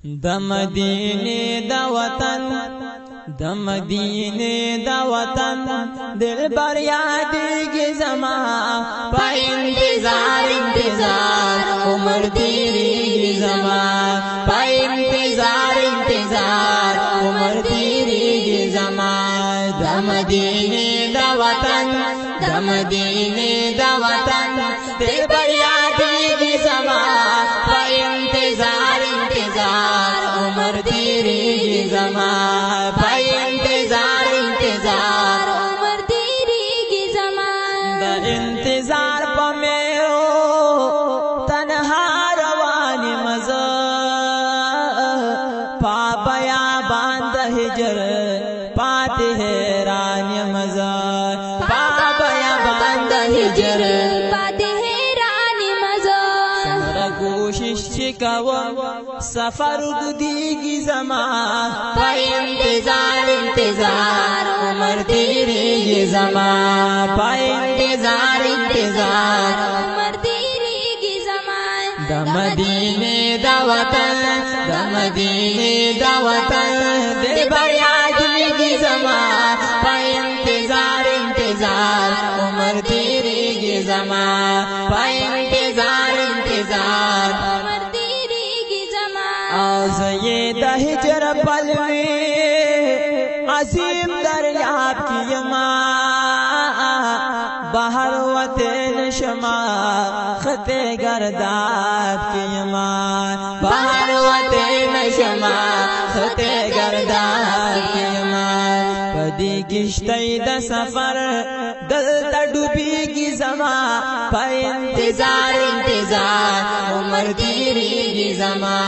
د مدینه د وطن د مدینه د وطن دل بر یادېږي زما په انتظار انتظار عمر تیریږي زما په انتظار انتظار عمر تیریږي زما د مدینه د وطن د مدینه د وطن دل بر یادېږي زما په انتظار انتظار عمر تیریږي زما په انتظار انتظار عمر تیریږي زما د انتظار په میو تنها روان مزه پاپیا باند هجر پاتې حیران مزه پاپیا باند هجر پاتې حیران مزه سمره کوشش چې کوم سفر دیږي زما په انتظار انتظار عمر تیریږي زما په انتظار انتظار عمر تیریږي زما د مدینه د وطن د مدینه د وطن دل بر یادېږي زما په انتظار انتظار عمر تیریږي زما په انتظار انتظار عمر تیریږي زما او زه د هجر پلوي عظیم دریاب کې یما بهر وته نشما خطه گرداب کې یما بهر وته نشما خطه گرداب کې یما پدې کشته د سفر دلته ډوبېږي زما په انتظار انتظار عمر تیریږي زما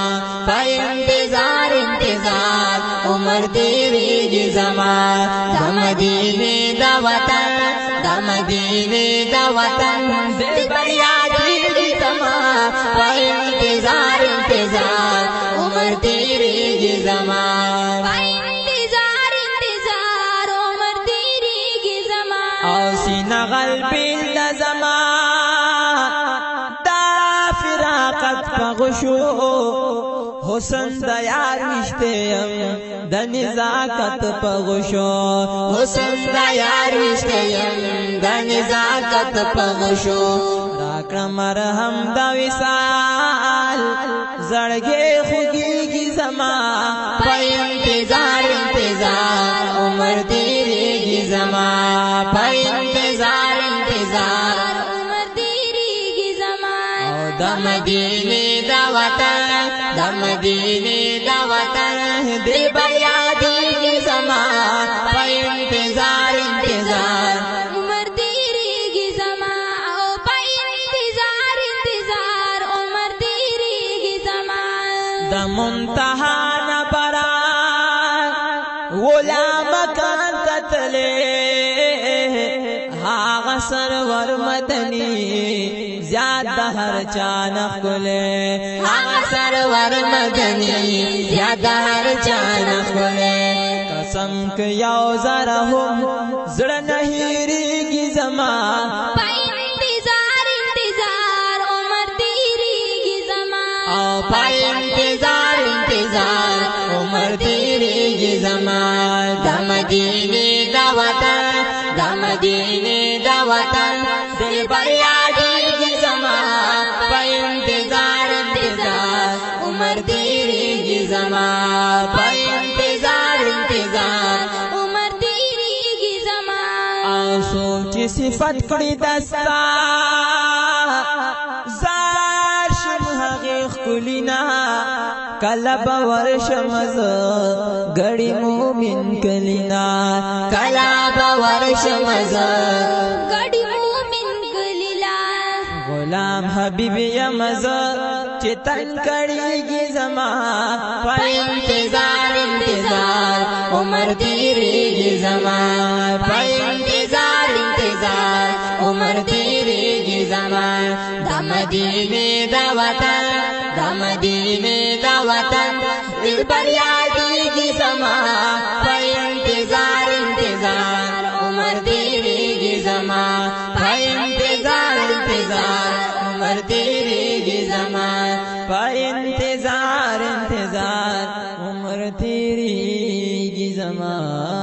په انتظار انتظار عمر تیریږي زما د مدینه د وطن د مدینه د وطن دل بر یادېږي زما په انتظار انتظار عمر تیریږي زما په انتظار انتظار عمر تیریږي زما او سینه قلبي د زما دا فراقت پغشو حسن د یار وشتم د نزاکت پغشو حسن د یار وشتم د نزاکت پغشو راکړه مرهم د وصال زړګي خوږيږي زما په انتظار انتظار عمر تیریږي زما په انتظار انتظار عمر تیریږي زما د مدینه د وطن د مدینه د وطن دل بر یادېږي زما په انتظار انتظار عمر تیریږي زما او په انتظار انتظار عمر تیریږي زما د منتها نه بران غلام کان تتلې هاغه سرور مدني زیاد د هر چا نخله هاغه سرور مدني زیاد د هر چا نخله قسم ک یو زره هم زړه نه هېریږي زما په انتظار انتظار عمر تیریږي زما او په انتظار انتظار عمر تیریږي زما د مدینه د وطن د مدینه د وطن دل بر یادېږي زما په انتظار انتظار عمر تیریږي زما په انتظار انتظار عمر تیریږي زما او سوچ صفت کړی دستا زار شم هغه خلینا کله باور شمز غړي مومن کلینا کله باور شمز غړي مومن کلیلا غلام حبیب یمز چتن کړيږي زما په انتظار انتظار عمر تیریږي زما په انتظار انتظار عمر تیریږي زما د مدینه د وطن د مدینه د وطن دل بر یادېږي زما په انتظار انتظار عمر تیریږي زما په انتظار انتظار عمر تیریږي زما په انتظار انتظار عمر تیریږي زما